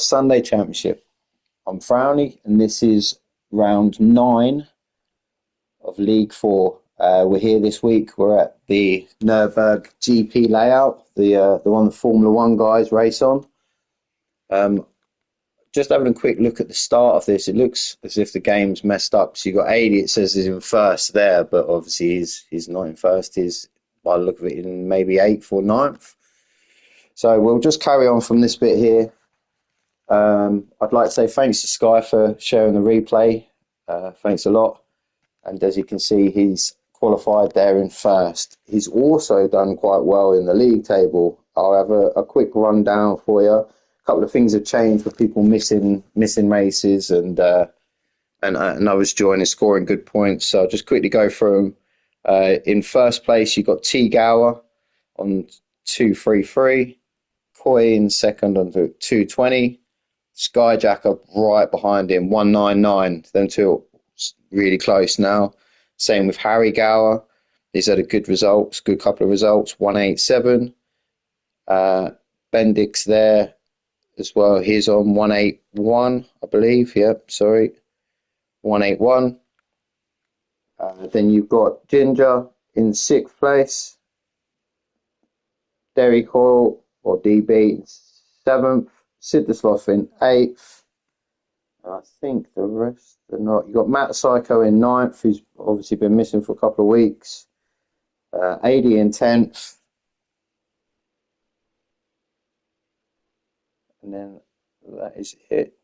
Sunday Championship. I'm Frowny, and this is round 9 of League 4. We're here this week. We're at the Nürburgring GP layout, the one the Formula One guys race on. Just having a quick look at the start of this, it looks as if the game's messed up. So you got 80. It says he's in first there, but obviously he's not in first. He's, by the look of it, in maybe 8th or 9th. So we'll just carry on from this bit here. I'd like to say thanks to Sky for sharing the replay. Thanks a lot. And as you can see, he's qualified there in first. He's also done quite well in the league table. I'll have a quick rundown for you. A couple of things have changed with people missing races and others joining, scoring good points. So I'll just quickly go through them. In first place, you got T Gower on 233. Coy in second on 220. Skyjacker right behind him, 199. Them two really close now. Same with Harry Gower. He's had a good couple of results, 187. Bendix there as well. He's on 181, I believe. Yep, sorry. 181. Then you've got Ginger in 6th place. Derry Coyle or DB in 7th. Siddisloff in 8th. I think the rest are not. You've got Matt Psycho in 9th, who's obviously been missing for a couple of weeks. 80 in 10th. And then that is it.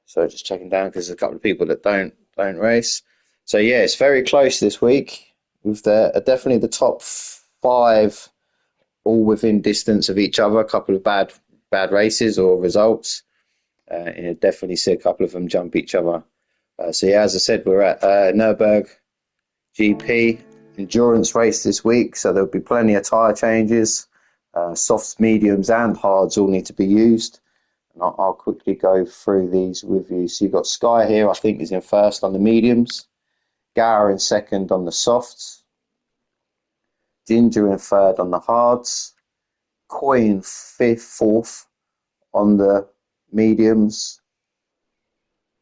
So just checking down because there's a couple of people that don't race. So yeah, it's very close this week. With definitely the top 5 all within distance of each other. A couple of bad races or results. And you definitely see a couple of them jump each other. So yeah, as I said, we're at Nürburgring GP endurance race this week. So there'll be plenty of tyre changes. Softs, mediums and hards all need to be used. And I'll quickly go through these with you. So you've got Sky here, I think is in first on the mediums. Gower in second on the softs. Ginger in third on the hards. Coy in fourth on the mediums.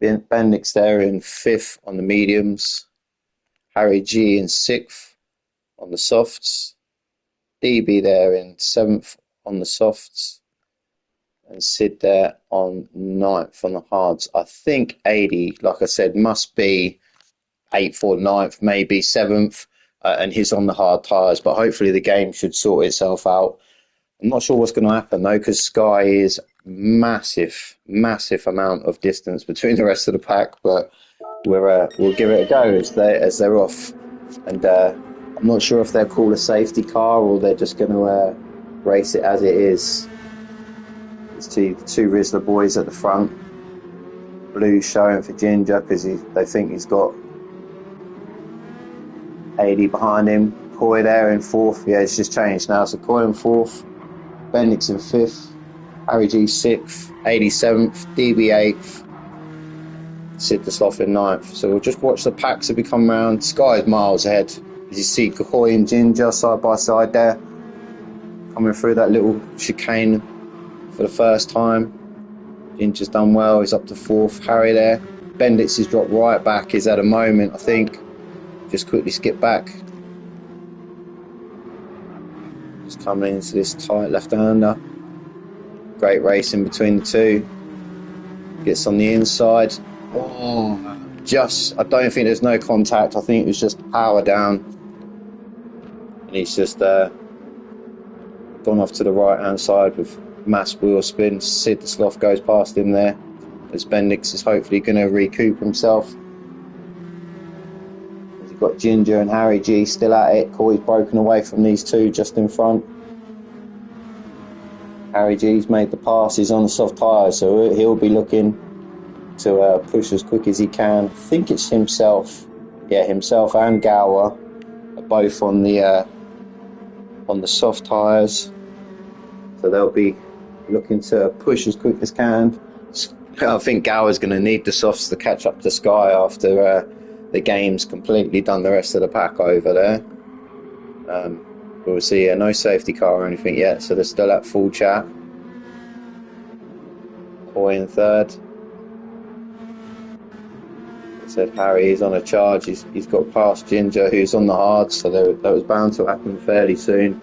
Bendix there in 5th on the mediums. Harry G in 6th on the softs. DB there in 7th on the softs. And Sid there on 9th on the hards. I think 80, like I said, must be 8th or 9th, maybe 7th. And he's on the hard tyres, but hopefully the game should sort itself out. I'm not sure what's going to happen though, because Sky is massive amount of distance between the rest of the pack. But we'll give it a go as they're off. And I'm not sure if they'll call a safety car or they're just going to race it as it is. It's two Rizzler boys at the front. Blue showing for Ginger because they think he's got 80 behind him. Coy there in 4th. Yeah, it's just changed now. So Coy in 4th. Bendix in 5th. Harry G 6th. 87th. DB 8th. Siddisloff in 9th. So we'll just watch the packs as we come round. Sky's miles ahead. As you see Coy and Ginger side by side there. Coming through that little chicane for the first time. Ginger's done well. He's up to 4th. Harry there. Bendix has dropped right back. He's at a moment, I think. Just quickly skip back. Just coming into this tight left-hander. Great racing between the two. Gets on the inside. Oh, I don't think there's no contact. I think it was just power down. And he's just gone off to the right-hand side with mass wheel spin. Siddisloff goes past him there. As Bendix is hopefully going to recoup himself. You've got Ginger and Harry G still at it. Coy's broken away from these two just in front. Harry G's made the pass. He's on the soft tyres, so he'll be looking to push as quick as he can. I think it's himself. Yeah, himself and Gower are both on the soft tyres. So they'll be looking to push as quick as can. I think Gower's going to need the softs to catch up to Sky after the game's completely done the rest of the pack over there. We'll see no safety car or anything yet, so they're still at full chat. Coy in third. I said Harry is on a charge. He's got past Ginger, who's on the hard, so that was bound to happen fairly soon.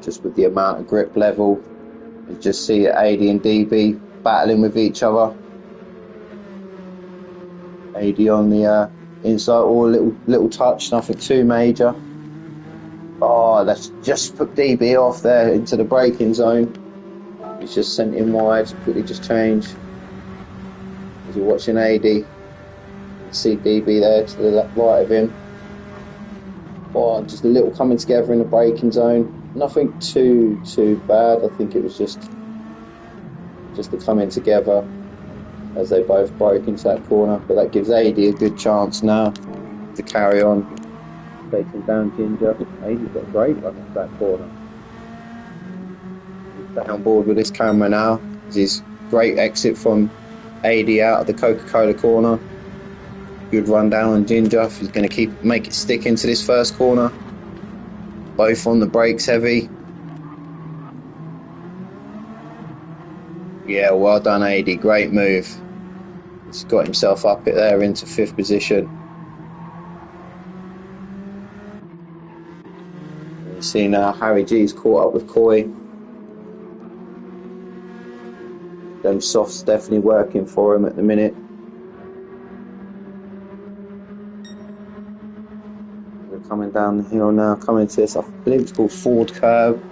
Just with the amount of grip level, you just see AD and DB battling with each other. AD on the inside, or a little touch, nothing too major. Oh, that's just put DB off there into the braking zone. He's just sent him wide. Quickly just change. As you're watching AD, you see DB there to the right of him. Oh, just a little coming together in the braking zone. Nothing too bad. I think it was just the coming together as they both broke into that corner. But that gives AD a good chance now to carry on, taking down Ginger. AD's got a great run into that corner. He's back on board with this camera now. His great exit from AD out of the Coca-Cola corner. Good run down on Ginger. He's going to make it stick into this first corner. Both on the brakes heavy. Yeah, well done AD, great move. He's got himself up it there into 5th position. You see now Harry G's caught up with Coy. Them softs definitely working for him at the minute. We're coming down the hill now, coming to this, I believe it's called Ford Curve.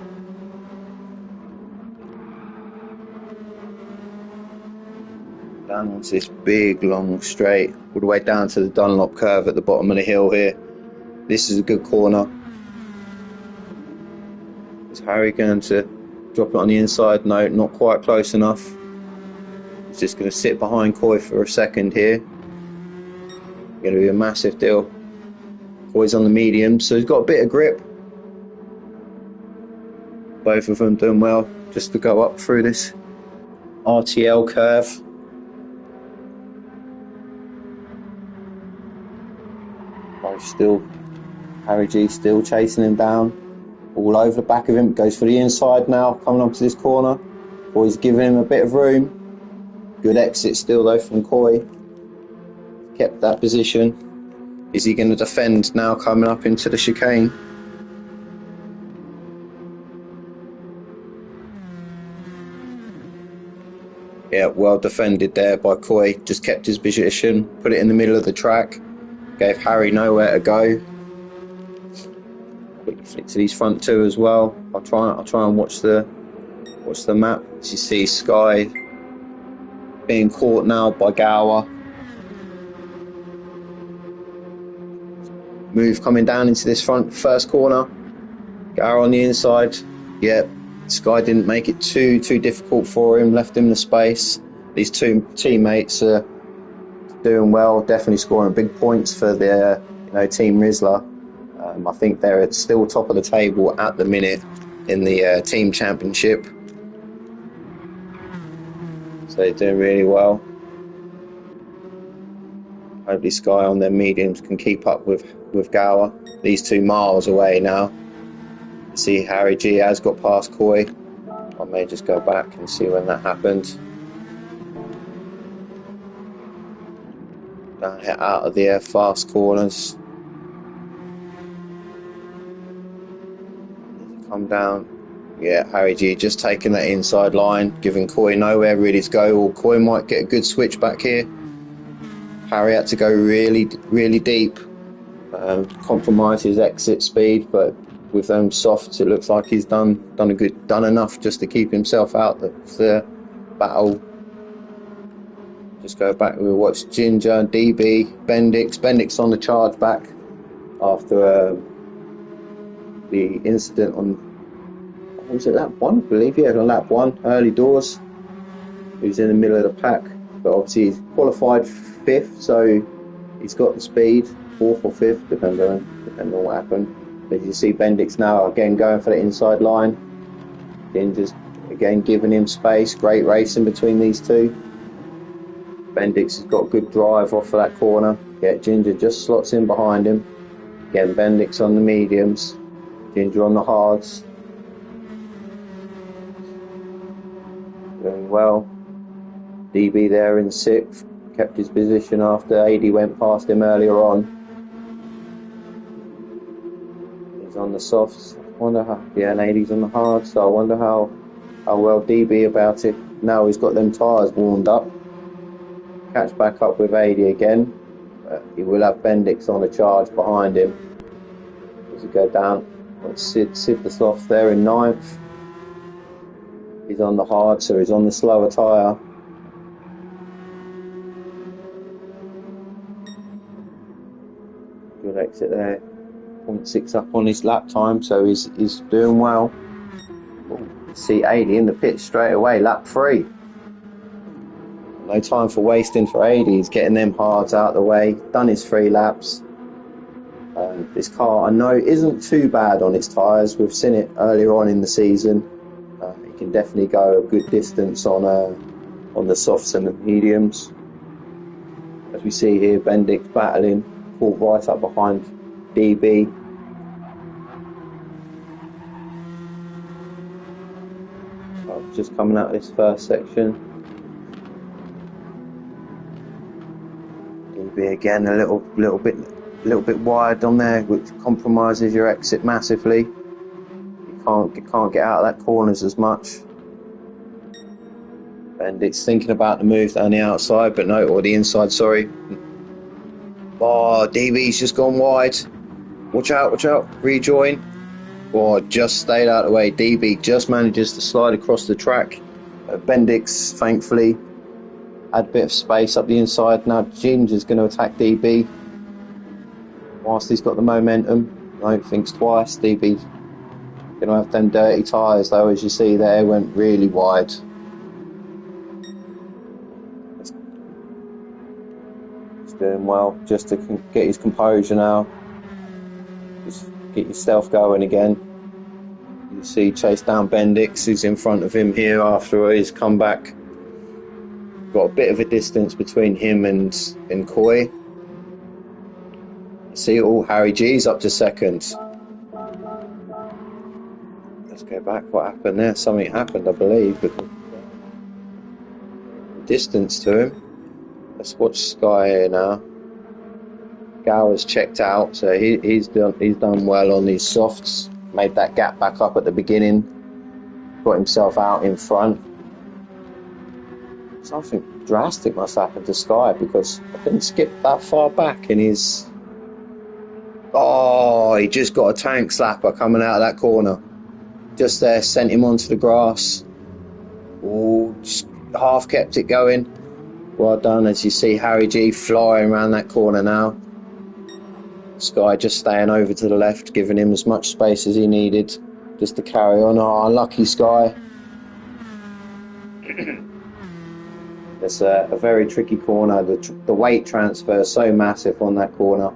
Down onto this big long straight, all the way down to the Dunlop curve at the bottom of the hill here. This is a good corner. Is Harry going to drop it on the inside? No, not quite close enough. He's just going to sit behind Coy for a second here. Going to be a massive deal. Coy's on the medium, so he's got a bit of grip. Both of them doing well just to go up through this RTL curve. Still, Harry G still chasing him down, all over the back of him. Goes for the inside now, coming onto this corner. Coy's giving him a bit of room. Good exit still though from Coy. Kept that position. Is he going to defend now coming up into the chicane? Yeah, well defended there by Coy. Just kept his position, put it in the middle of the track. Gave Harry nowhere to go. Quickly flick to these front two as well. I'll try and watch the map. As you see, Sky being caught now by Gower. Move coming down into this first corner. Gower on the inside. Yeah, Sky didn't make it too difficult for him. Left him the space. These two teammates are doing well, definitely scoring big points for their Team Rizla. I think they're still top of the table at the minute in the Team Championship. So they're doing really well. Hopefully Sky on their mediums can keep up with Gower. These two miles away now. See Harry G has got past Coy. I may just go back and see when that happened. Out of the fast corners. Come down. Yeah, Harry G just taking that inside line, giving Coy nowhere really to go, or Coy might get a good switch back here. Harry had to go really deep, compromise his exit speed, but with them softs, it looks like he's done enough just to keep himself out of the battle. Just go back, we'll watch Ginger, DB, Bendix on the charge back after the incident on, what was it, lap 1? I believe, yeah, on lap 1, early doors. He was in the middle of the pack, but obviously he's qualified 5th, so he's got the speed, 4th or 5th, depending on what happened. But you see Bendix now again going for the inside line. Ginger's again giving him space, great racing between these two. Bendix has got a good drive off of that corner. Yeah, Ginger just slots in behind him. Again, Bendix on the mediums, Ginger on the hards. Doing well. DB there in 6th, kept his position after AD went past him earlier on. He's on the softs. I wonder how, yeah, and AD's on the hard, so I wonder how well DB about it. Now he's got them tyres warmed up. Catch back up with AD again. He will have Bendix on a charge behind him as he go down. Sid the soft there in 9th. He's on the hard, so he's on the slower tyre. Good exit there. 0.6 up on his lap time, so he's doing well. See 80 in the pit straight away, lap 3. No time for wasting for 80. He's getting them hards out of the way. Done his 3 laps. This car, I know, isn't too bad on its tyres. We've seen it earlier on in the season. It can definitely go a good distance on the softs and the mediums. As we see here, Bendix battling, pulled right up behind DB. Just coming out of this first section. DB again a little bit wide on there, which compromises your exit massively. You can't get out of that corners as much. And it's thinking about the move down the outside, but no, or the inside, sorry. Oh, DB's just gone wide. Watch out, rejoin. Oh, just stayed out of the way. DB just manages to slide across the track. Bendix, thankfully, had a bit of space up the inside. Now Ginger's going to attack DB. Whilst he's got the momentum, I don't think twice. DB's going to have them dirty tyres though, as you see there, went really wide. He's doing well, just to get his composure now. Just get yourself going again. You see chase down Bendix, who's in front of him here after his comeback. Got a bit of a distance between him and Coy. See, Harry G's up to 2nd. Let's go back. What happened there? Something happened, I believe. But distance to him. Let's watch Sky here now. Gower's checked out, so he's done well on these softs. Made that gap back up at the beginning. Got himself out in front. Something drastic must happen to Sky, because I didn't skip that far back in his. Oh, he just got a tank slapper coming out of that corner. Just there, sent him onto the grass. Oh, just half kept it going. Well done, as you see Harry G flying around that corner now. Sky just staying over to the left, giving him as much space as he needed just to carry on. Oh, unlucky Sky. It's a very tricky corner. The weight transfer is so massive on that corner.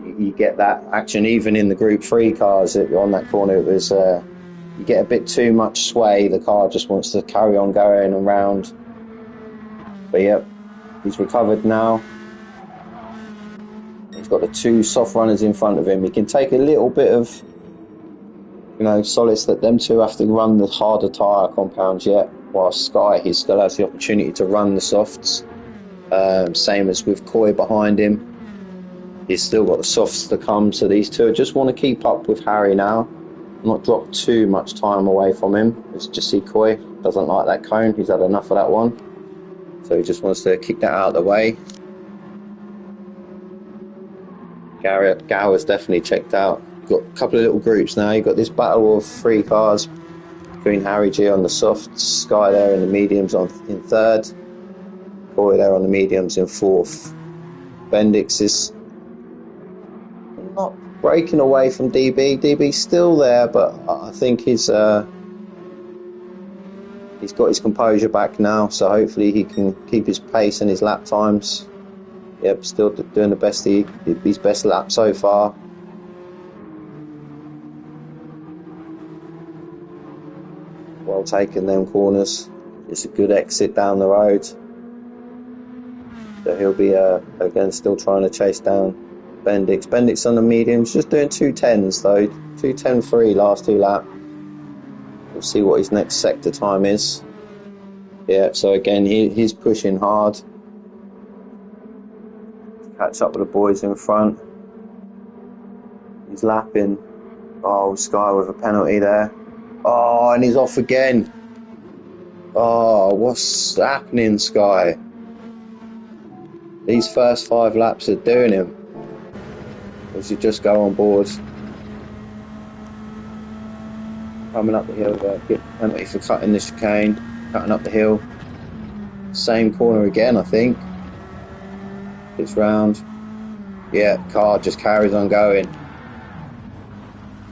You get that action even in the Group 3 cars on that corner. It was you get a bit too much sway. The car just wants to carry on going around. But yep, he's recovered now. He's got the 2 soft runners in front of him. He can take a little bit of, solace that them 2 have to run the harder tyre compounds yet. While Sky, he still has the opportunity to run the softs. Same as with Coy behind him. He's still got the softs to come, so these 2 just want to keep up with Harry now. Not drop too much time away from him. Let's just see Coy doesn't like that cone. He's had enough of that one. So he just wants to kick that out of the way. Gower's definitely checked out. Got a couple of little groups now. You've got this battle of 3 cars between Harry G on the softs, Sky there in the mediums in 3rd, Coy there on the mediums in 4th. Bendix is not breaking away from DB. DB's still there, but I think he's got his composure back now, so hopefully he can keep his pace and his lap times. Yep, still doing the best his best lap so far. Well taken them corners. It's a good exit down the road. So he'll be again still trying to chase down Bendix. Bendix on the mediums, just doing 2:10s though. 2:10.3 last 2 lap. We'll see what his next sector time is. Yeah, so again, he's pushing hard. Catch up with the boys in front. He's lapping. Oh, Sky with a penalty there. Oh, and he's off again. Oh, what's happening, Sky? These first 5 laps are doing him. Or should just go on board. Coming up the hill there. Get penalty for cutting the chicane. Cutting up the hill. Same corner again, I think. It's round. Yeah, car just carries on going.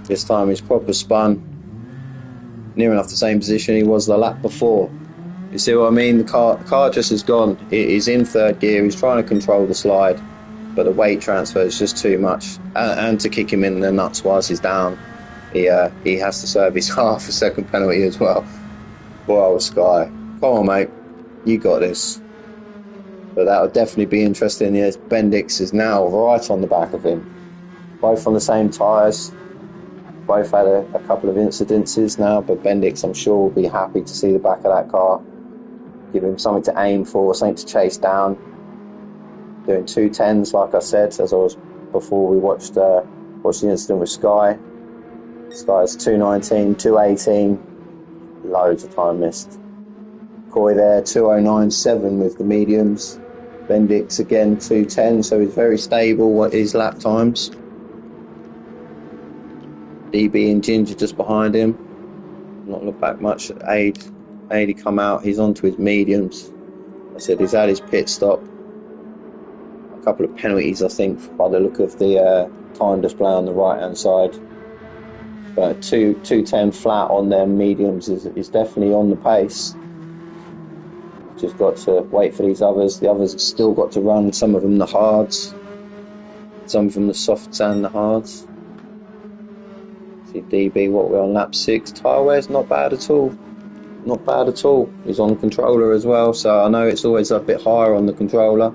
This time he's proper spun. Near enough the same position he was the lap before. You see what I mean? The car just has gone. He's in 3rd gear. He's trying to control the slide, but the weight transfer is just too much. And to kick him in the nuts whilst he's down, he has to serve his half a second penalty as well. Wow, Sky. Come on, mate. You got this. But that would definitely be interesting. Yes, Bendix is now right on the back of him. Both on the same tyres. Both had a couple of incidences now, but Bendix, I'm sure, will be happy to see the back of that car. Give him something to aim for, something to chase down. Doing 210s, like I said, as I was before we watched the incident with Sky. Sky's 219, 218, loads of time missed. Coy there, 2097 with the mediums. Bendix again, 210, so he's very stable. What his lap times? DB and Ginger just behind him. Not look back much. Aid he come out. He's onto his mediums. I said he's had his pit stop. A couple of penalties, I think, by the look of the time display on the right hand side. But 210 flat on their mediums is definitely on the pace. Just got to wait for these others. The others have still got to run. Some of them the hards, some of them the softs and the hards. See DB, what we're on lap 6. Tyre wear's not bad at all. Not bad at all. He's on controller as well, so I know it's always a bit higher on the controller.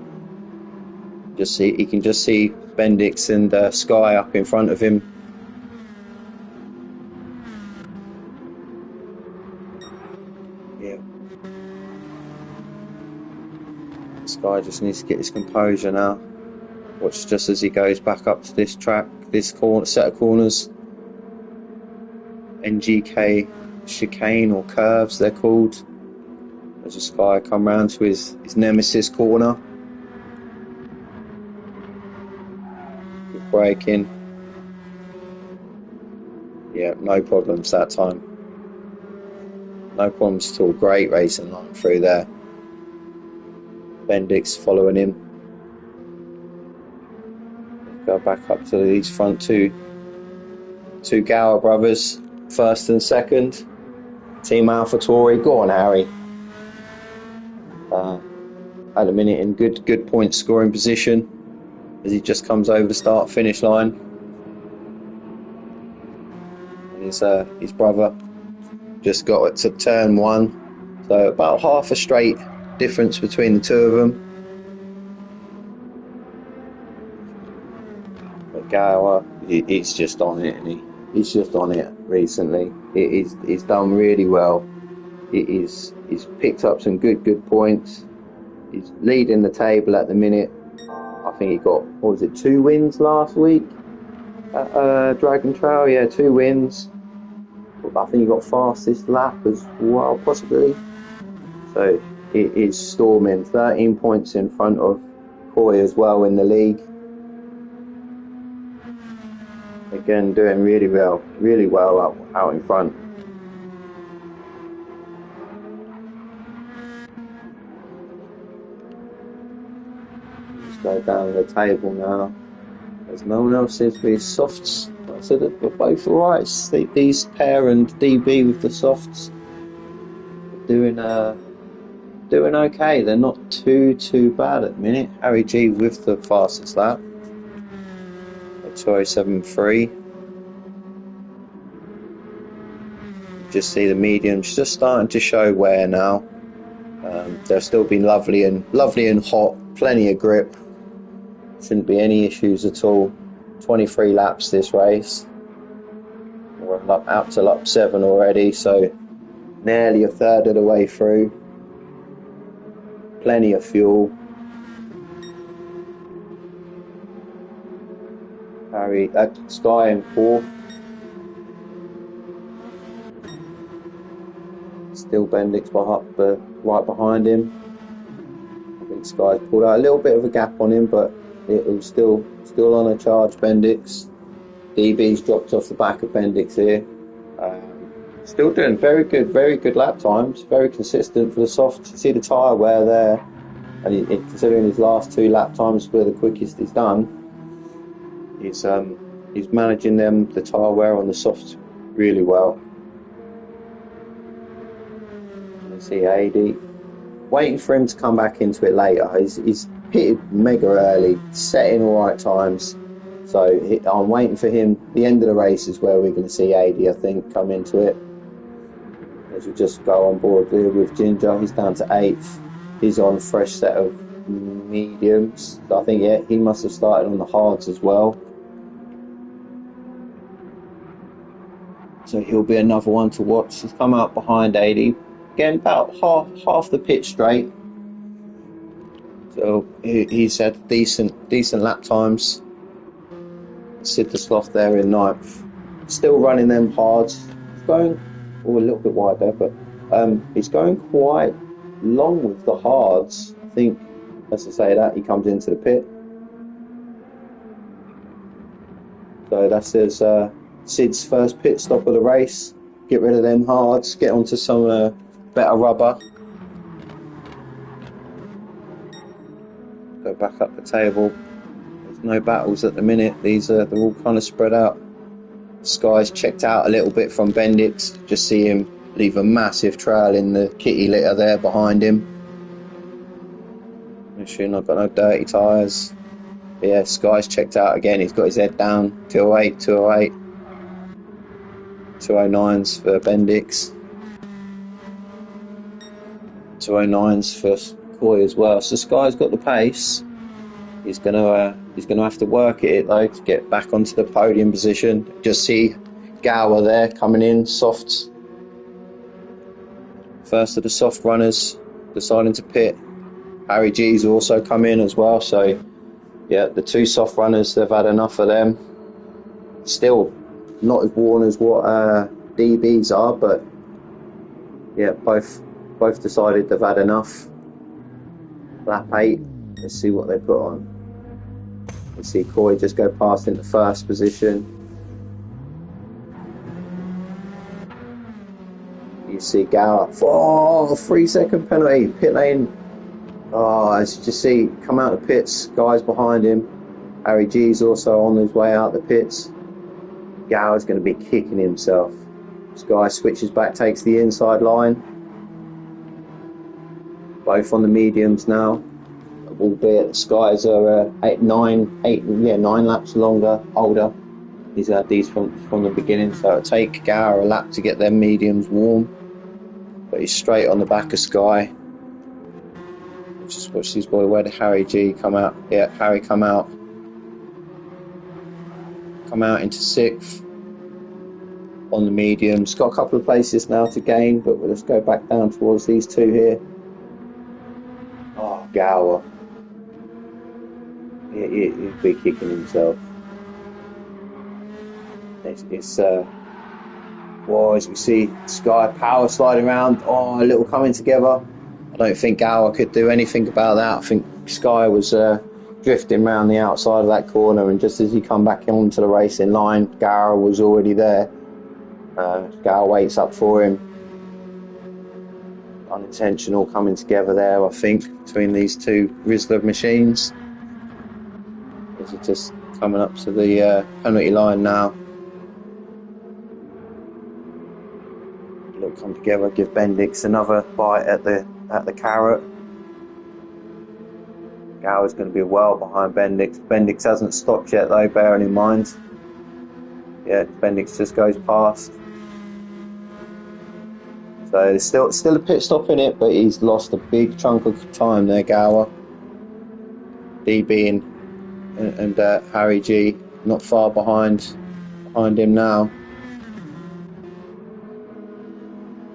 He can just see Bendix and Sky up in front of him. Yeah. Sky just needs to get his composure now. Watch just as he goes back up to this track, this set of corners. NGK chicane or curves they're called. As the Sky come round to his nemesis corner. Good braking. Yeah, no problems that time. No problems at all. Great racing line through there. Bendix following him. Go back up to these front two Gower brothers, 1st and 2nd. Team AlphaTauri. Go on, Harry. Had a minute in good point scoring position as he just comes over the start finish line. And his brother just got it to turn 1, so about half a straight difference between the two of them. But Gower, he's just on it, and he's just on it recently. He's done really well. He's picked up some good points. He's leading the table at the minute. I think he got, 2 wins last week at Dragon Trail? Yeah, 2 wins. I think he got fastest lap as well, possibly. So it is storming. 13 points in front of Coy as well in the league. Again, doing really well out in front. Just go down the table now. There's no one else seems to be softs. So they're both alright. These pair and DB with the softs doing okay. They're not too bad at the minute. Harry G with the fastest lap. 207.3. Just see the mediums just starting to show wear now. They'll still be lovely and hot. Plenty of grip. Shouldn't be any issues at all. 23 laps this race. We're out to lap 7 already, so nearly a third of the way through. plenty of fuel. Sky in fourth. Still Bendix right behind him. I think Sky's pulled out a little bit of a gap on him, but it was still on a charge. Bendix. DB's dropped off the back of Bendix here. Still doing very good lap times. Very consistent for the soft. You see the tyre wear there, and considering his last 2 lap times were the quickest he's done, he's managing the tyre wear on the softs really well. Let's see AD. Waiting for him to come back into it later. He's pitted mega early, setting all right times. So I'm waiting for him. The end of the race is where we're going to see AD, I think, come into it. As we just go on board here with Ginger, he's down to 8th. He's on a fresh set of mediums. So I think, he must have started on the hards as well. So he'll be another one to watch. He's come out behind AD. Again, about half the pitch straight. So he's had decent lap times. Sid the Sloth there in 9th. Still running them hards. He's going a little bit wide there, but he's going quite long with the hards. I think, as I say that, he comes into the pit. So that's Sid's first pit stop of the race. Get rid of them hards, get onto some better rubber. Go back up the table. There's no battles at the minute. They're all kind of spread out. Sky's checked out a little bit from Bendix. Just see him leave a massive trail in the kitty litter there behind him. Make sure not got no dirty tyres. Yeah, Sky's checked out again. He's got his head down. 208, 208. 209s for Bendix. 209s for Coy as well. So Sky's got the pace. He's gonna have to work at it though to get back onto the podium position. Just see Gower there coming in, softs. First of the soft runners deciding to pit. Harry G's also come in as well. So yeah, the 2 soft runners, they've had enough of them. Still not as worn as what DBs are, but yeah, both decided they've had enough. Lap 8. Let's see what they put on. You see Coy just go past into first position. You see Gower. 3-second penalty. Pit lane. As you just see, come out the pits. Guys behind him. Harry G's also on his way out the pits. Gower's going to be kicking himself. This guy switches back, takes the inside line. Both on the mediums now. Albeit the Skies are 9 laps older. He's had these from the beginning, so it'll take Gower a lap to get their mediums warm. But he's straight on the back of Sky. Just watch this boy. Where did Harry G come out? Yeah, Harry come out into 6th on the mediums. Got a couple of places now to gain, but let's go back down towards these 2 here. Gower. He'll be kicking himself. As we see Sky power sliding around. A little coming together. I don't think Gower could do anything about that. I think Sky was drifting around the outside of that corner, and just as he come back onto the racing line, Gower was already there. Gower waits up for him. Unintentional coming together there, I think, between these 2 Rizzler machines. These are just coming up to the penalty line now. Look, come together, give Bendix another bite at the carrot. Gower's going to be well behind Bendix. Bendix hasn't stopped yet though, bearing in mind. Yeah, Bendix just goes past. So there's still a pit stop in it, but he's lost a big chunk of time there, Gower. DB and Harry G not far behind him now.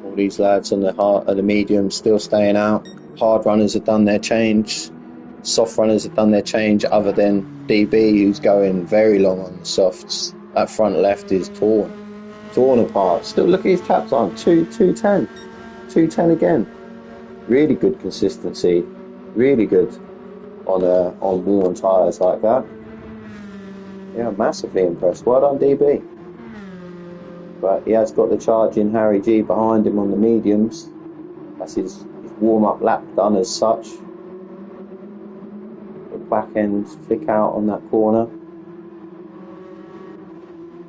All these lads on the medium still staying out. hard runners have done their change. Soft runners have done their change, other than DB, who's going very long on the softs. That front left is torn apart. Still, look at his tap time, 2:10 again. Really good consistency, really good on worn tyres like that. Yeah, massively impressed. Well done, DB. But he has got the charging Harry G behind him on the mediums. That's his warm-up lap done as such. The back end flick out on that corner.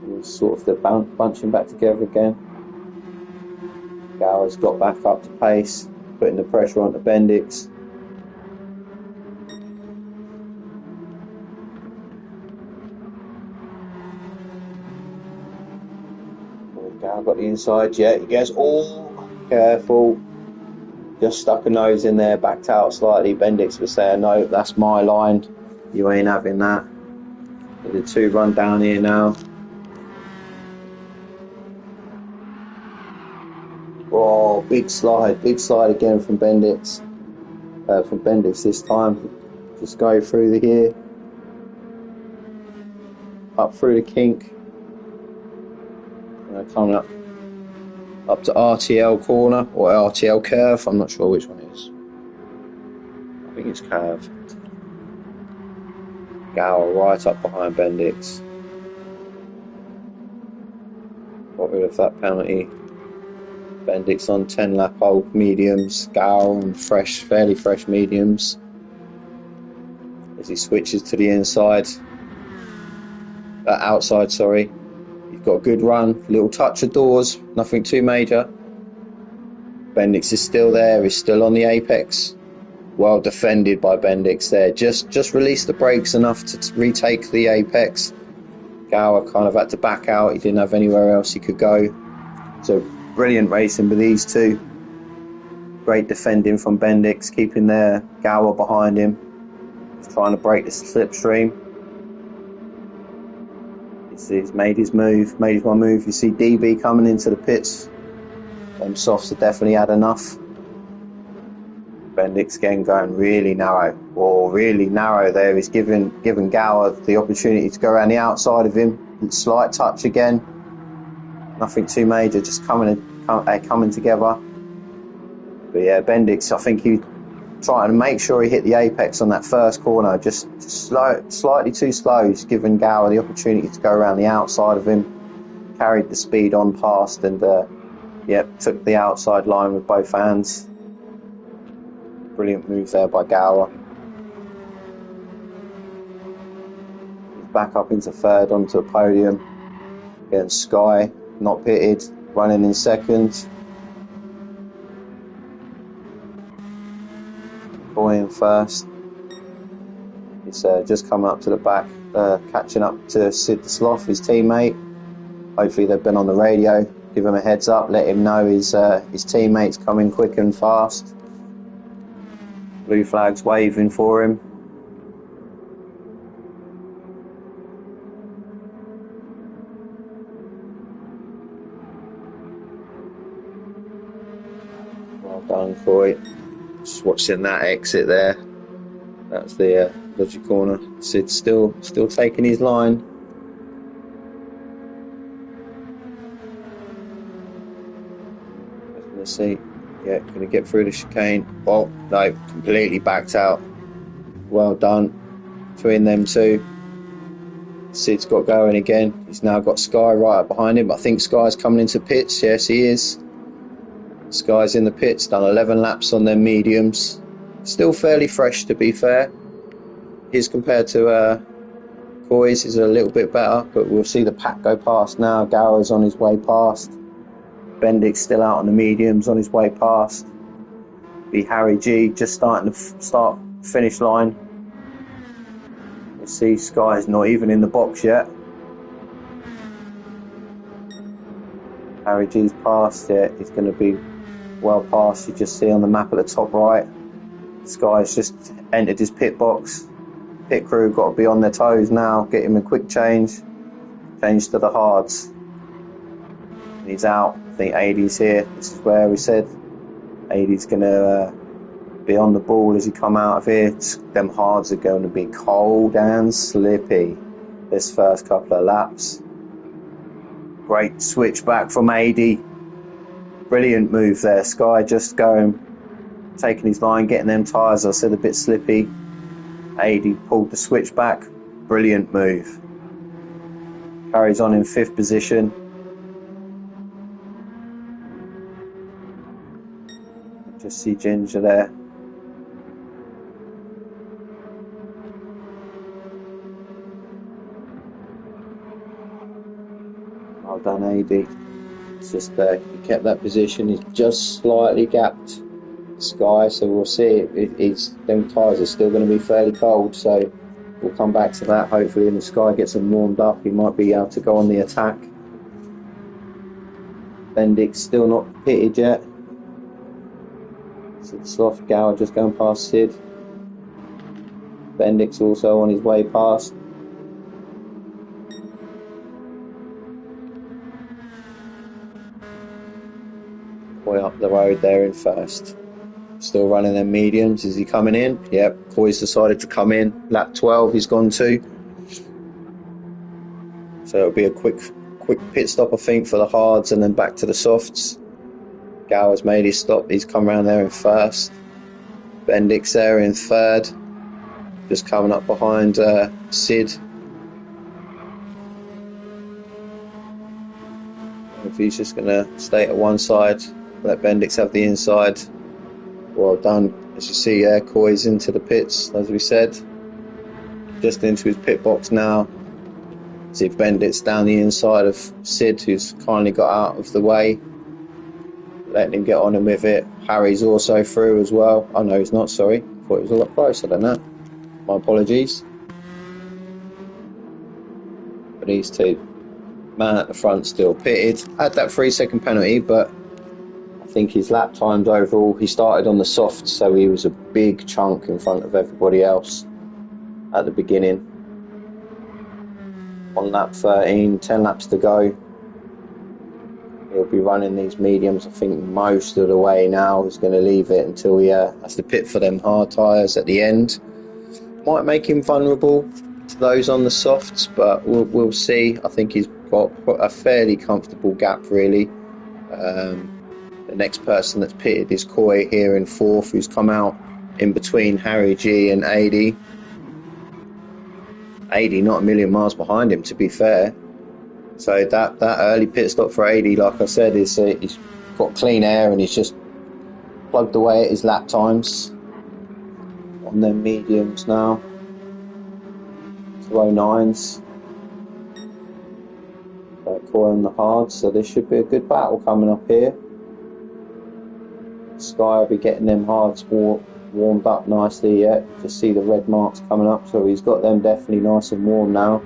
And sort of the bunching back together again. Gower's got back up to pace, putting the pressure onto Bendix. Gower got the inside, yeah, he goes, oh, careful. Just stuck a nose in there, backed out slightly. Bendix was saying, no, that's my line. You ain't having that. The 2 run down here now. Oh, big slide again from Bendix. From Bendix this time. Just go through the here. Up through the kink. Coming up to RTL corner, or RTL curve, I'm not sure which one it is. I think it's curve. Gower right up behind Bendix. Got rid of that penalty. Bendix on 10 lap old mediums, Gower on fairly fresh mediums. As he switches to the outside, sorry. He's got a good run, little touch of doors, nothing too major. Bendix is still there, he's still on the apex. Well defended by Bendix there. Just released the brakes enough to retake the apex. Gower kind of had to back out, he didn't have anywhere else he could go. So brilliant racing with these two. Great defending from Bendix, keeping their Gower behind him. He's trying to break the slipstream. He's made his one move. You see DB coming into the pits. Them softs have definitely had enough. Bendix again going really narrow. Really narrow there. He's giving Gower the opportunity to go around the outside of him. Slight touch again. Nothing too major, just coming together. But yeah, Bendix, I think he trying to make sure he hit the apex on that first corner, just slightly too slow. He's given Gower the opportunity to go around the outside of him, carried the speed on past, and took the outside line with both hands. Brilliant move there by Gower. He's back up into third onto a podium. Again, Sky not pitted, running in second. Boy in first. He's just coming up to the back, catching up to Sid the Sloth, his teammate. Hopefully they've been on the radio, give him a heads up, let him know his teammate's coming quick and fast. Blue flag's waving for him. Well done, Coy. Just watching that exit there. That's the dodgy corner. Sid's still taking his line. Let's see. Yeah, going to get through the chicane. Oh, no, completely backed out. Well done between them two. Sid's got going again. He's now got Sky right up behind him. I think Sky's coming into pits. Yes, he is. Sky's in the pits, done 11 laps on their mediums. Still fairly fresh, to be fair. His compared to Coy's is a little bit better, but we'll see the pack go past now. Gower's on his way past. Bendix still out on the mediums, on his way past. Be Harry G just starting to start finish line. You see Sky's not even in the box yet. Harry G's past it. He's going to be well past. You just see on the map at the top right. Sky's just entered his pit box. Pit crew got to be on their toes now. Get him a quick change. Change to the hards. He's out. I think AD's here. This is where we said AD's going to Be on the ball as he come out of it. Them hards are going to be cold and slippy this first couple of laps. Great switch back from AD. Brilliant move there. Sky just going, taking his line, getting them tyres, I said, a bit slippy. AD pulled the switch back. Brilliant move. Carries on in 5th position. Just see Ginger there. Well done, AD. It's just he kept that position. He's just slightly gapped Sky, so we'll see. Them tyres are still going to be fairly cold, so we'll come back to that. Hopefully, when the Sky gets them warmed up, he might be able to go on the attack. Bendix still not pitted yet. So the soft Gower just going past Sid. Bendix also on his way past. Way up the road there in first. Still running them mediums. Is he coming in? Yep. Coy's decided to come in. Lap 12 he's gone to. So it'll be a quick pit stop, I think, for the hards and then back to the softs. Gower's made his stop. He's come around there in first. Bendix there in third. Just coming up behind Sid. If he's just going to stay at one side, let Bendix have the inside. Well done. As you see there, Coy's into the pits, as we said. Just into his pit box now. See if Bendix down the inside of Sid, who's kindly got out of the way. Letting him get on him with it. Harry's also through as well. Oh no, he's not, sorry. Thought it was a lot closer than that. My apologies. But these two, man at the front still pitted. Had that 3-second penalty, but I think his lap times overall, he started on the soft, so he was a big chunk in front of everybody else at the beginning. On lap 13, 10 laps to go. He'll be running these mediums, I think, most of the way now. He's going to leave it until he has to pit for them hard tyres at the end. Might make him vulnerable to those on the softs, but we'll see. I think he's got a fairly comfortable gap, really. The next person that's pitted is Coy here in 4th, who's come out in between Harry G and AD. AD not a million miles behind him, to be fair. So that early pit stop for AD, like I said, is he's got clean air and he's just plugged away at his lap times on them mediums now. 209s. Coy on the hard, so this should be a good battle coming up here. Sky will be getting them hards warmed up nicely yet. Just see the red marks coming up, so he's got them definitely nice and warm now.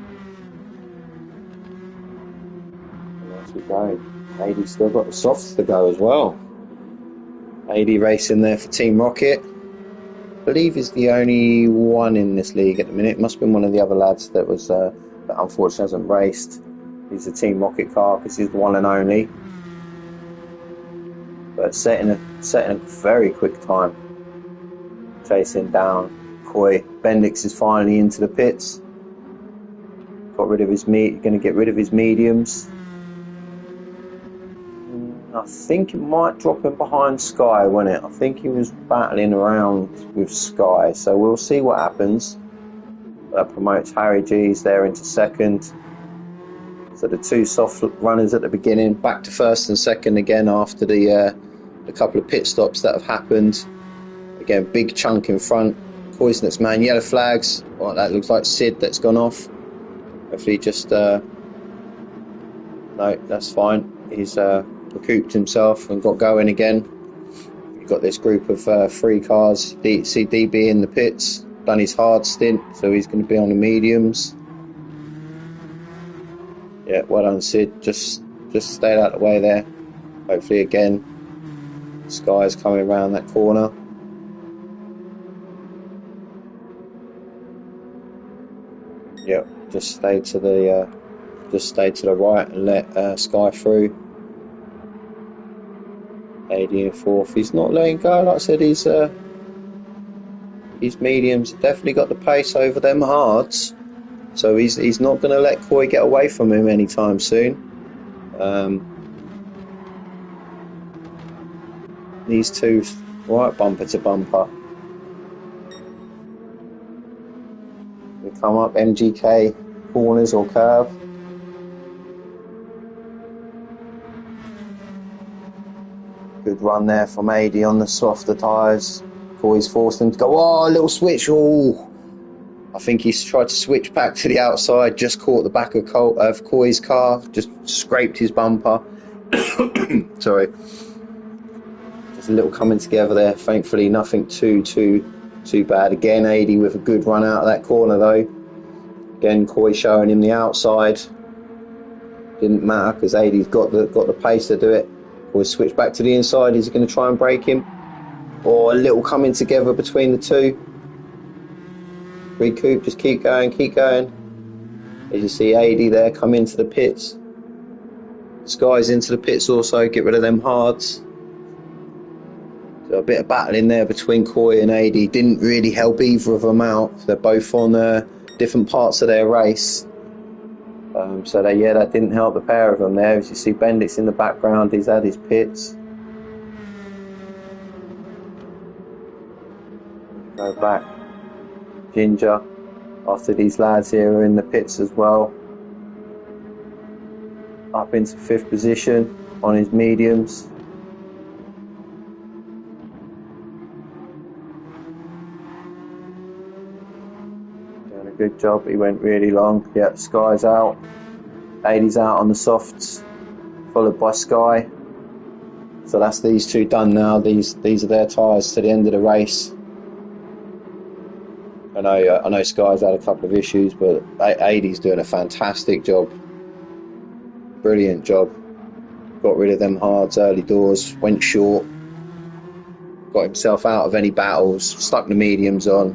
And as we go, AD still got the softs to go as well. AD racing there for Team Rocket. I believe he's the only one in this league at the minute. It must have been one of the other lads that was that unfortunately hasn't raced. He's a Team Rocket car because he's the one and only. But setting a very quick time. Chasing down Coy. Bendix is finally into the pits. Got rid of his going to get rid of his mediums. I think it might drop him behind Sky, won't it? I think he was battling around with Sky, so we'll see what happens. That promotes Harry G's there into 2nd. So the two soft runners at the beginning, back to 1st and 2nd again after the couple of pit stops that have happened. Again, big chunk in front. Poisonous man, yellow flags. Well, that looks like Sid that's gone off. Hopefully just... no, that's fine. He's recouped himself and got going again. You've got this group of 3 cars. See DB in the pits. Done his hard stint, so he's going to be on the mediums. Yeah, well done, Sid. Just stayed out of the way there. Hopefully again, Sky's coming around that corner. Yep, just stay to the right and let Sky through. AD in 4th. He's not letting go. Like I said, he's his mediums definitely got the pace over them hards. So he's not going to let Coy get away from him anytime soon. These two right bumper to bumper. We come up MGK corners or curve. Good run there from AD on the softer tyres. Coy's forced him to go, oh, a little switch. Oh, I think he's tried to switch back to the outside, just caught the back of Coy's car, just scraped his bumper. Sorry. Just a little coming together there. Thankfully, nothing too bad. Again, AD with a good run out of that corner though. Again, Coy showing him the outside. Didn't matter because AD's got the pace to do it. We'll switch back to the inside. Is he going to try and break him? Or a little coming together between the two. Recoup, just keep going. As you see AD there come into the pits. Sky's into the pits also, get rid of them hards. So a bit of battle in there between Coy and AD. Didn't really help either of them out. They're both on different parts of their race. So that didn't help the pair of them there. As you see Bendix in the background, he's had his pits. Go back. Ginger, after these lads here are in the pits as well. Up into 5th position on his mediums. Doing a good job, he went really long. Yeah, Sky's out. 80's out on the softs, followed by Sky. So that's these two done now. These are their tyres to the end of the race. I know Sky's had a couple of issues, but 80's doing a fantastic job. Brilliant job. Got rid of them hards early doors, went short, got himself out of any battles, stuck the mediums on.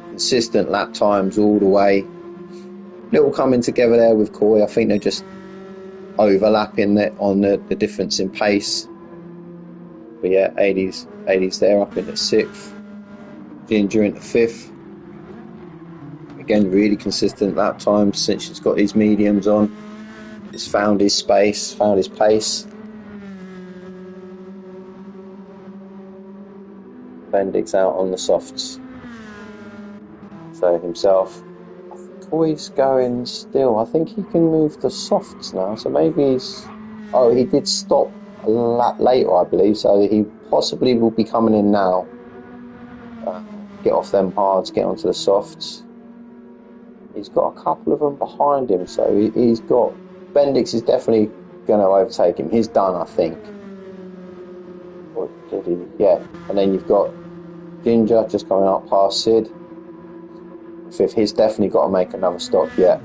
Consistent lap times all the way. Little coming together there with Coy. I think they're just overlapping on the difference in pace. But yeah, 80's there up into 6th. Ginger into 5th. Again, really consistent lap times since he's got these mediums on. Just found his space, found his pace. Bendix out on the softs. So himself. Coy's going still. I think he can move the softs now. So maybe he's... Oh, he did stop a lap later, I believe. So he possibly will be coming in now. Get off them hards, get onto the softs. He's got a couple of them behind him, so he's got... Bendix is definitely going to overtake him. He's done, I think. Or did he? Yeah. And then you've got Ginger just coming up past Sid. 5th, he's definitely got to make another stop yet.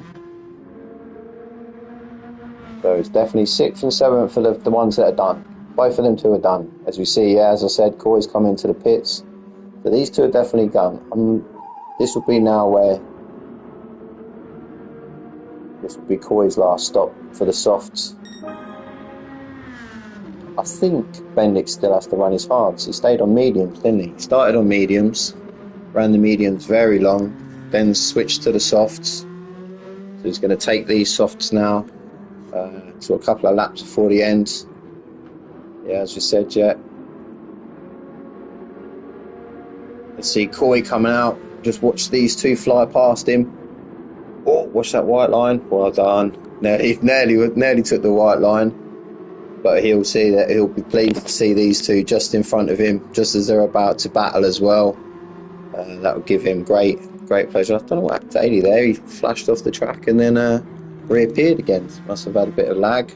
So it's definitely 6th and 7th for the ones that are done. Both of them two are done. As we see, yeah, as I said, Coy's come into the pits. So these two are definitely done. This will be now where... This will be Coy's last stop for the softs. I think Bendix still has to run his hards. He stayed on mediums, didn't he? He started on mediums, ran the mediums very long, then switched to the softs. So he's going to take these softs now to a couple of laps before the end. Yeah, as we said, yeah. Let's see Coy coming out. Just watch these two fly past him. Oh, watch that white line. Well done. He nearly took the white line. But he'll see that he'll be pleased to see these two just in front of him, just as they're about to battle as well. That will give him great pleasure. I don't know what happened to 80 there. He flashed off the track and then reappeared again. Must have had a bit of lag.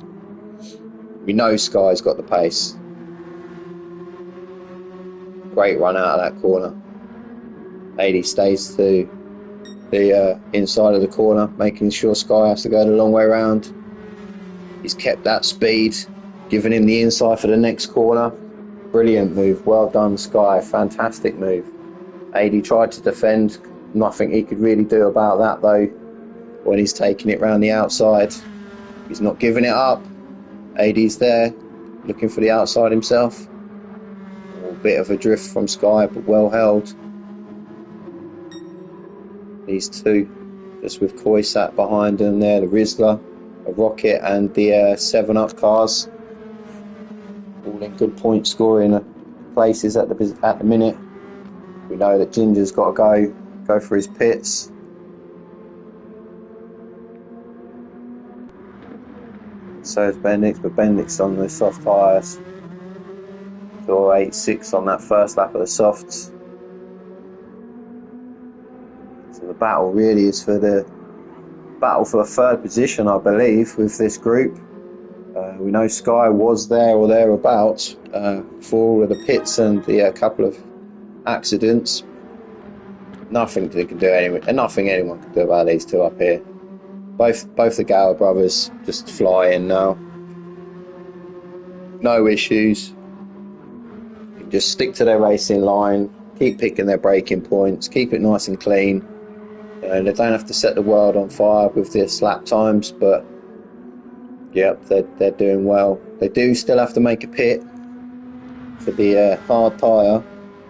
We know Sky's got the pace. Great run out of that corner. 80 stays to the inside of the corner, making sure Sky has to go the long way around. He's kept that speed, giving him the inside for the next corner. Brilliant move, well done Sky, fantastic move. 80 tried to defend, nothing he could really do about that though. When he's taking it round the outside, he's not giving it up. 80's there, looking for the outside himself. A bit of a drift from Sky, but well held. These two, just with Coy sat behind them there, the Rizzler, a Rocket, and the 7 Up cars, all in good point scoring places at the minute. We know that Ginger's got to go for his pits. So is Bendix, but Bendix on the soft tyres. 4.86 on that first lap of the softs. So the battle really is for the third position, I believe, with this group. We know Sky was there or thereabouts for all of the pits and the couple of accidents. Nothing anyone can do about these two up here. Both the Gower brothers just fly in now. No issues. Just stick to their racing line, keep picking their braking points, keep it nice and clean. They don't have to set the world on fire with this lap times, but yep, they're doing well. They do still have to make a pit for the hard tyre,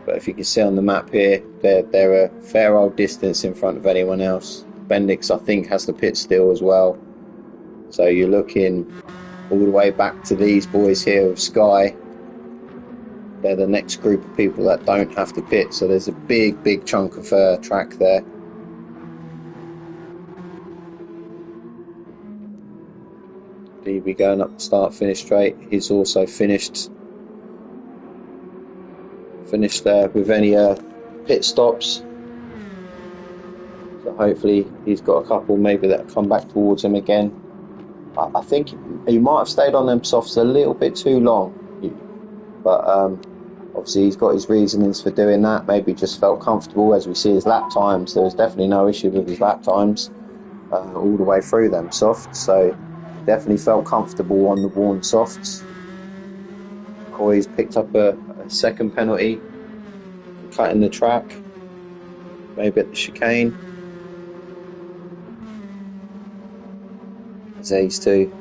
but if you can see on the map here, they're a fair old distance in front of anyone else. Bendix, I think, has the pit still as well. So you're looking all the way back to these boys here with Sky. They're the next group of people that don't have to pit, so there's a big chunk of track there. DB going up the start-finish straight. He's also finished there with any pit stops. So hopefully he's got a couple maybe that come back towards him again. I think he might have stayed on them softs a little bit too long, but obviously he's got his reasonings for doing that. Maybe just felt comfortable. As we see his lap times, there's definitely no issue with his lap times all the way through them softs, so definitely felt comfortable on the worn softs. Coy's picked up a second penalty, cutting the track, maybe at the chicane. These two,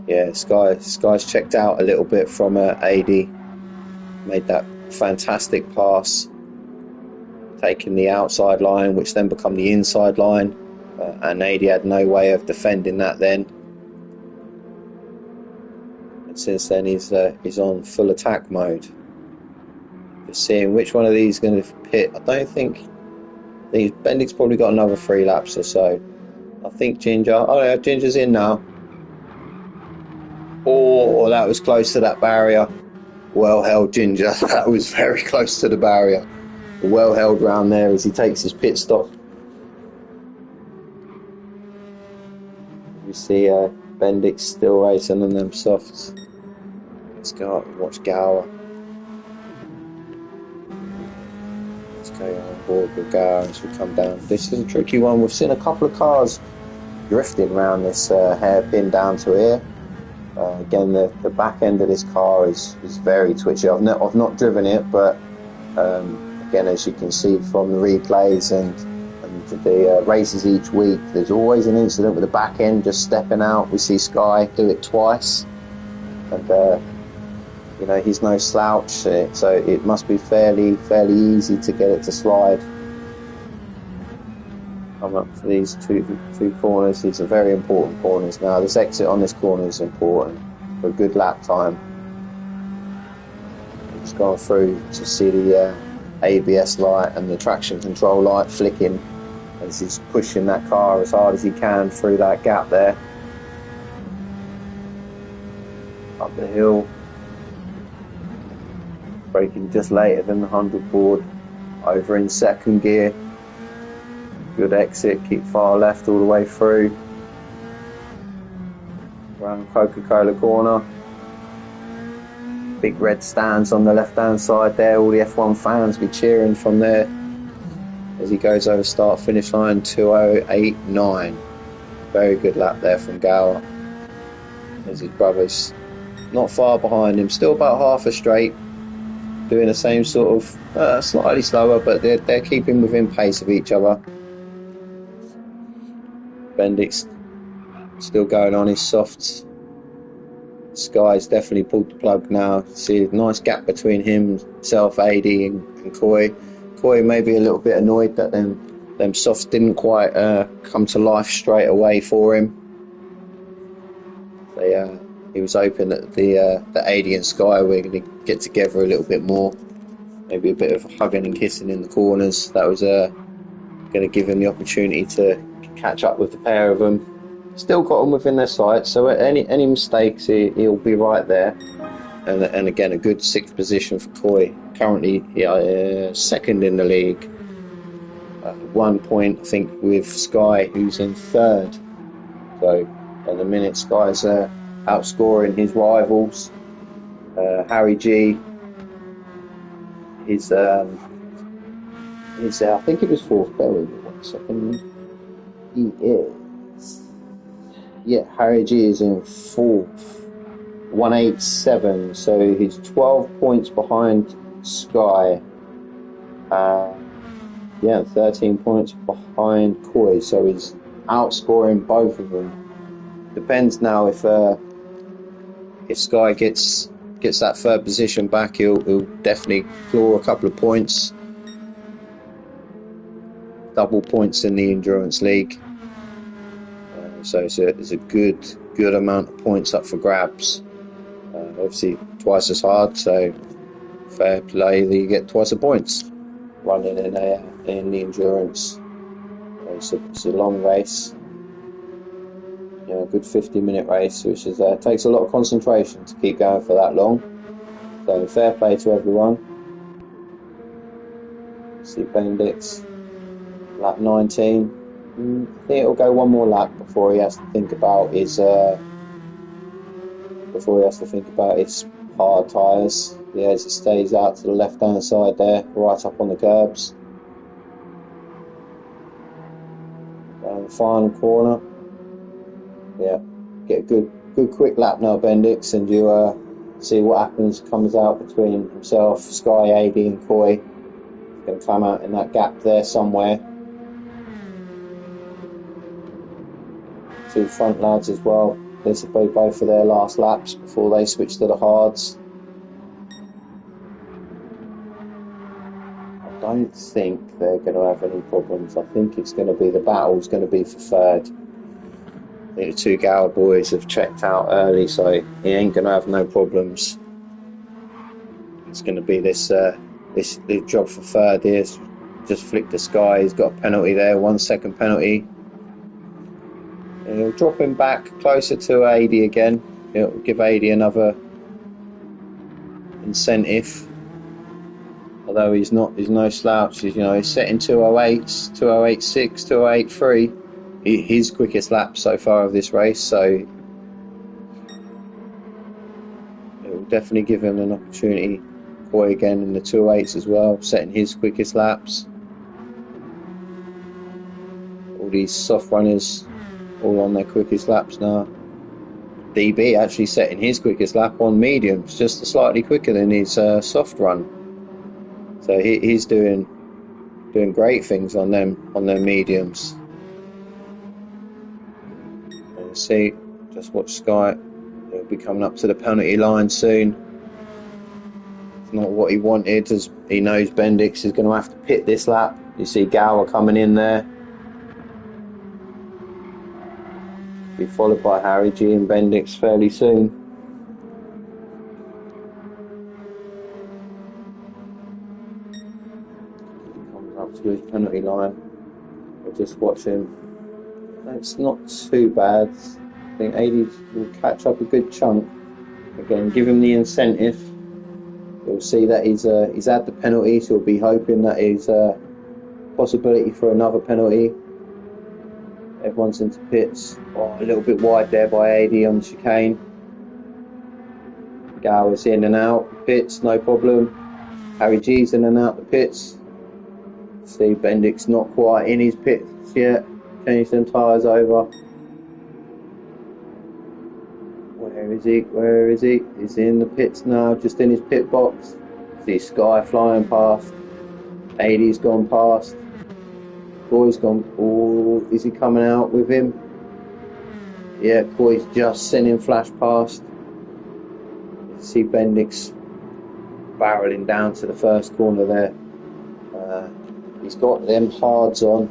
yeah, Sky's checked out a little bit from AD, made that fantastic pass, taking the outside line, which then become the inside line, and AD had no way of defending that then. And since then he's on full attack mode. Just seeing which one of these is going to pit. I think Bendix probably got another 3 laps or so. I think Ginger's in now. Oh, that was close to that barrier. Well held, Ginger. That was very close to the barrier. Well held round there as he takes his pit stop. We see Bendix still racing on them softs. Let's go up and watch Gower. Let's go on board with Gower as we come down. This is a tricky one. We've seen a couple of cars drifting around this hairpin down to here. Again, the back end of this car is very twitchy. I've not driven it, but again, as you can see from the replays and the races each week, there's always an incident with the back end just stepping out. We see Sky do it twice, and he's no slouch, so it must be fairly easy to get it to slide. Come up for these two corners. These are very important corners now. This exit on this corner is important for a good lap time. Just going through to see the ABS light and the traction control light flicking as he's pushing that car as hard as he can through that gap there. Up the hill. Braking just later than the 100 board. Over in second gear. Good exit, keep far left all the way through. Around Coca-Cola corner. Big red stands on the left-hand side there. All the F1 fans be cheering from there as he goes over start-finish line 2089. Very good lap there from Gower. As his brother's not far behind him, still about half a straight. Doing the same sort of, slightly slower, but they're keeping within pace of each other. Bendix still going on his softs. Sky's definitely pulled the plug now. See a nice gap between himself, AD and Coy. Coy may be a little bit annoyed that them them softs didn't quite come to life straight away for him. He was hoping that the 80 and Sky were going to get together a little bit more, maybe a bit of hugging and kissing in the corners. That was going to give him the opportunity to catch up with the pair of them. Still got them within their sights, so any mistakes he'll be right there. And again, a good 6th position for Coy. Currently, 2nd in the league. 1 point, I think, with Sky, who's in 3rd. So at the minute, Sky's outscoring his rivals. Harry G, he's I think it was 4th. Bear with me 1 second. He is. Yeah, Harry G is in 4th. 187, so he's 12 points behind Sky. 13 points behind Coy, so he's outscoring both of them. Depends now if Sky gets that 3rd position back, he'll definitely claw a couple of points. Double points in the Endurance League. So it's a good amount of points up for grabs. Obviously twice as hard, so fair play that you get twice the points running in the Endurance. It's a long race. A good 50-minute race, which is takes a lot of concentration to keep going for that long. So fair play to everyone. See Bendix, lap 19. I think it'll go one more lap before he has to think about his hard tyres. As it stays out to the left-hand side there, right up on the curbs. Down the final corner. Get a good quick lap now, Bendix, and you see what happens. Comes out between himself, Sky, AD and Coy. Going to come out in that gap there somewhere. 2 front lads as well. This will be both of their last laps before they switch to the hards. I don't think they're going to have any problems. I think it's going to be the battle's going to be for 3rd. I think the 2 Gower boys have checked out early, so he ain't going to have no problems. It's going to be this job for 3rd here. Just flick the Sky. He's got a penalty there, 1 second penalty. And he'll drop him back closer to 80 again. It'll give 80 another incentive. Although he's no slouch. He's setting 208s, 208.6, 208.3. His quickest lap so far of this race, so it will definitely give him an opportunity. Coy again in the 208s as well, setting his quickest laps. All these soft runners all on their quickest laps now. DB actually setting his quickest lap on mediums, just slightly quicker than his soft run. So he's doing great things on their mediums. See, just watch Sky. He'll be coming up to the penalty line soon. It's not what he wanted, as he knows Bendix is going to have to pit this lap. You see Gower coming in there. Be followed by Harry G and Bendix fairly soon. Comes up to his penalty line. We'll just watch him. It's not too bad. I think 80 will catch up a good chunk. Again, give him the incentive. You'll see that he's had the penalty, so he'll be hoping that he's a possibility for another penalty. Everyone's into pits. A little bit wide there by 80 on the chicane. Gower's in and out pits, no problem. Harry G's in and out the pits. See Bendix not quite in his pits yet. Change them tyres over. Where is he? He's in the pits now, just in his pit box. See Sky flying past. 80's gone past. Coy's gone. Oh, is he coming out with him? Yeah, Coy's just sent him flash past. See Bendix barreling down to the first corner there. He's got them hards on.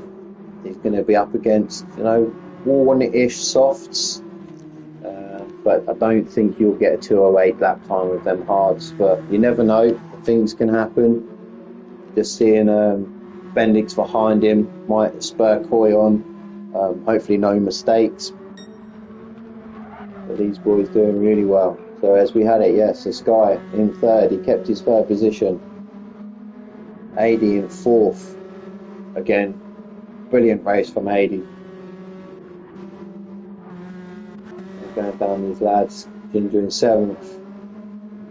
He's going to be up against, you know, worn-ish softs. But I don't think you'll get a 2:08 lap time with them hards. But you never know. Things can happen. Just seeing Bendix behind him might spur Coy on. Hopefully no mistakes. But these boys doing really well. So as we had it, yes, the Sky in third. He kept his third position. 80 in fourth. Again, brilliant race from 80. Going down these lads. Ginger in 7th.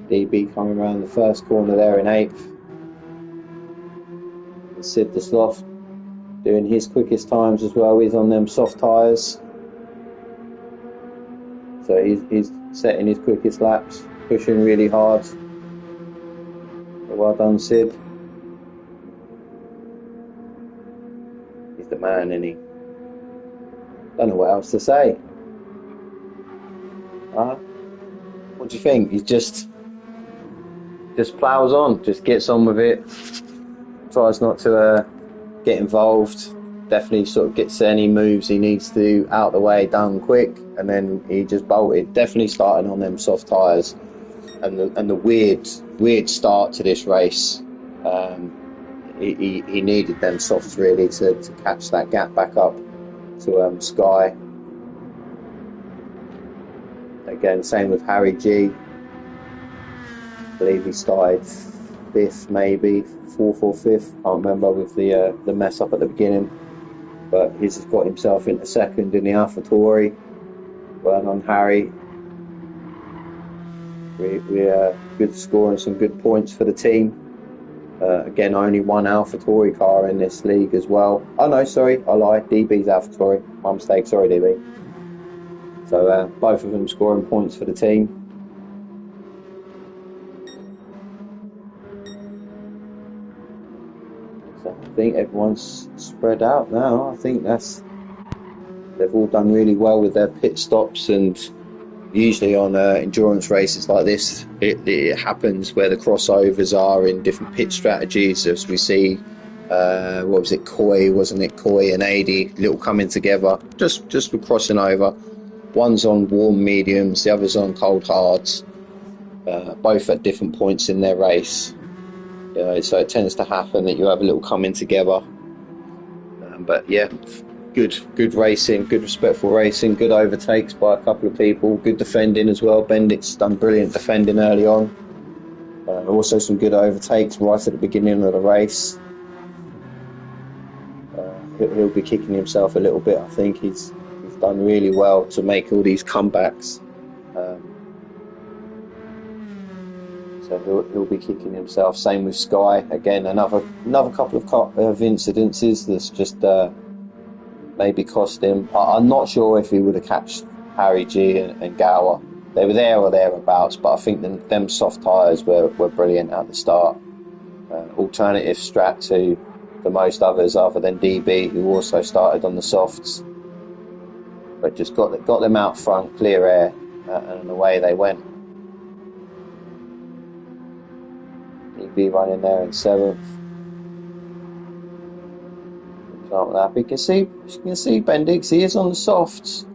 DB coming around the first corner there in 8th. And Sid the Sloth doing his quickest times as well. He's on them soft tyres. So he's setting his quickest laps, pushing really hard. So well done, Sid. He's the man, isn't he? Don't know what else to say. What do you think? He just ploughs on, just gets on with it, tries not to get involved. Definitely sort of gets any moves he needs to do out the way done quick, and then he just bolted. Definitely starting on them soft tyres, and the weird start to this race. He needed them softs really to catch that gap back up to Sky. Again, same with Harry G. I believe he started 5th, maybe 4th or 5th. Can't remember with the mess up at the beginning. But he's got himself into 2nd in the AlphaTauri. Well on Harry. We're good scoring some good points for the team. Again, only one AlphaTauri car in this league as well. Oh no, sorry, I lied. DB's AlphaTauri. My mistake, sorry DB. So both of them scoring points for the team. So I think everyone's spread out now. I think they've all done really well with their pit stops, and usually on endurance races like this, it happens where the crossovers are in different pit strategies, as we see. What was it? Wasn't it? Coy and 80 little coming together, just for crossing over. One's on warm mediums, the other's on cold hards, both at different points in their race. So it tends to happen that you have a little coming together. But yeah, good racing, good respectful racing, good overtakes by a couple of people, good defending as well. Bendix done brilliant defending early on. Also some good overtakes right at the beginning of the race. He'll be kicking himself a little bit. I think he's done really well to make all these comebacks. So he'll be kicking himself. Same with Sky. Again, another couple of incidences that's just maybe cost him. I'm not sure if he would have catched Harry G and Gower. They were there or thereabouts, but I think them soft tyres were brilliant at the start. Alternative strat to most others other than DB, who also started on the softs. But just got them out front, clear air, and away they went. DB running there in 7th. You can see Bendix. He is on the softs.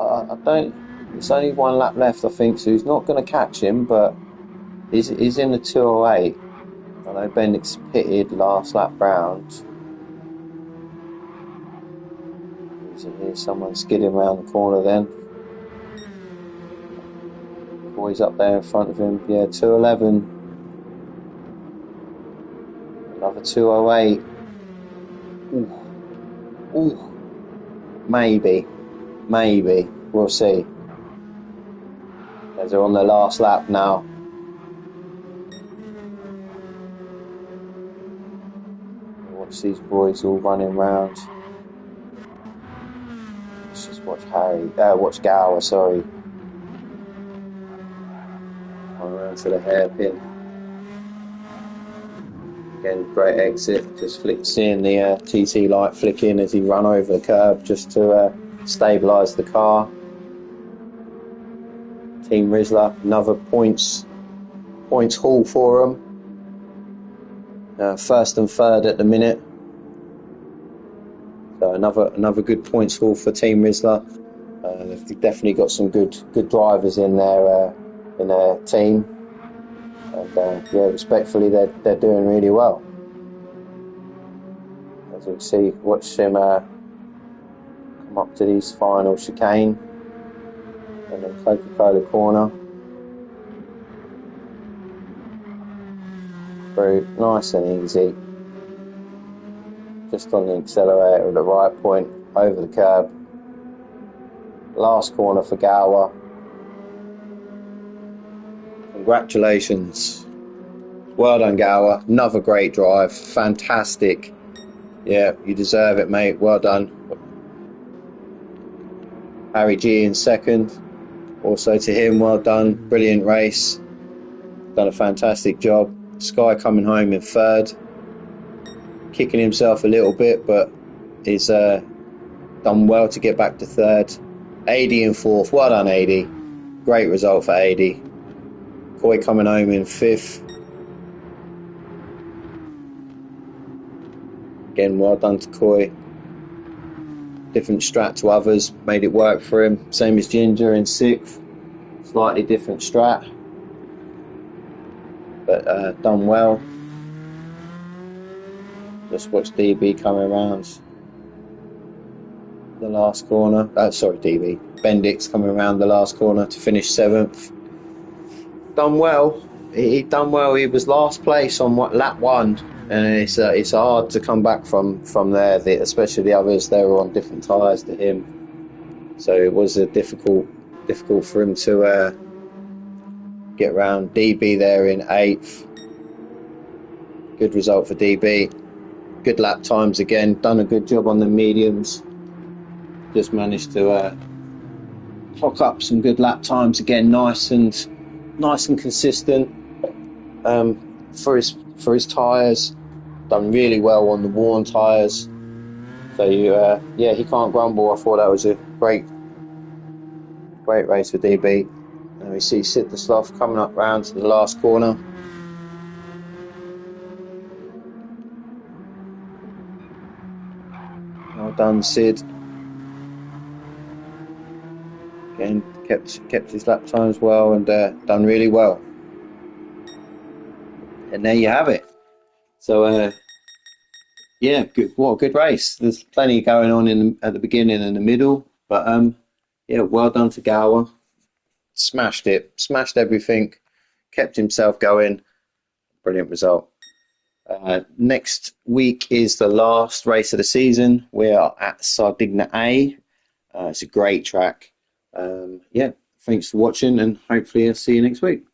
It's only one lap left, I think, so he's not going to catch him. But he's in the 2:08. I know Bendix pitted last lap round. Here's someone skidding around the corner then. Boy's up there in front of him. Yeah, 2:11. Another 2:08. Ooh. Maybe. We'll see. As they're on their last lap now. Watch these boys all running round. Let's just watch watch Gower, sorry. On around to the hairpin. Again, great exit. Just seeing the TT light flicking as he run over the curb just to stabilise the car. Team Rizzler, another points haul for them. First and third at the minute. So another good points haul for Team Rizla. They've definitely got some good drivers in their team, and yeah, respectfully, they're doing really well. As you can see, watch him come up to these final chicane and then Coca-Cola corner. Very nice and easy. Just on the accelerator at the right point, over the curb. Last corner for Gower. Congratulations. Well done, Gower. Another great drive. Fantastic. Yeah, you deserve it, mate. Well done. Harry G in second. Also to him, well done. Brilliant race. Done a fantastic job. Sky coming home in third. Kicking himself a little bit, but he's done well to get back to third. AD in fourth. Well done, AD. Great result for AD. Coy coming home in fifth. Again, well done to Coy. Different strat to others. Made it work for him. Same as Ginger in sixth. Slightly different strat, but done well. Just watch DB coming around the last corner. Sorry, DB. Bendix coming around the last corner to finish seventh. Done well. He done well. He was last place on lap one, and it's hard to come back from there. Especially the others, they were on different tyres to him, so it was a difficult for him to get around. DB there in eighth. Good result for DB. Good lap times again. Done a good job on the mediums. Just managed to clock up some good lap times again. Nice and consistent. For his tyres, done really well on the worn tyres. So yeah, he can't grumble. I thought that was a great race for DB. And we see Sid the Sloth coming up round to the last corner. Well done, Sid. Again, kept his lap times well and done really well. And there you have it. So yeah, what a good race. There's plenty going on at the beginning and the middle, but yeah, well done to Gower. Smashed everything, kept himself going. Brilliant result. Next week is the last race of the season. We are at Sardinia A. It's a great track. Yeah, thanks for watching, and hopefully I'll see you next week.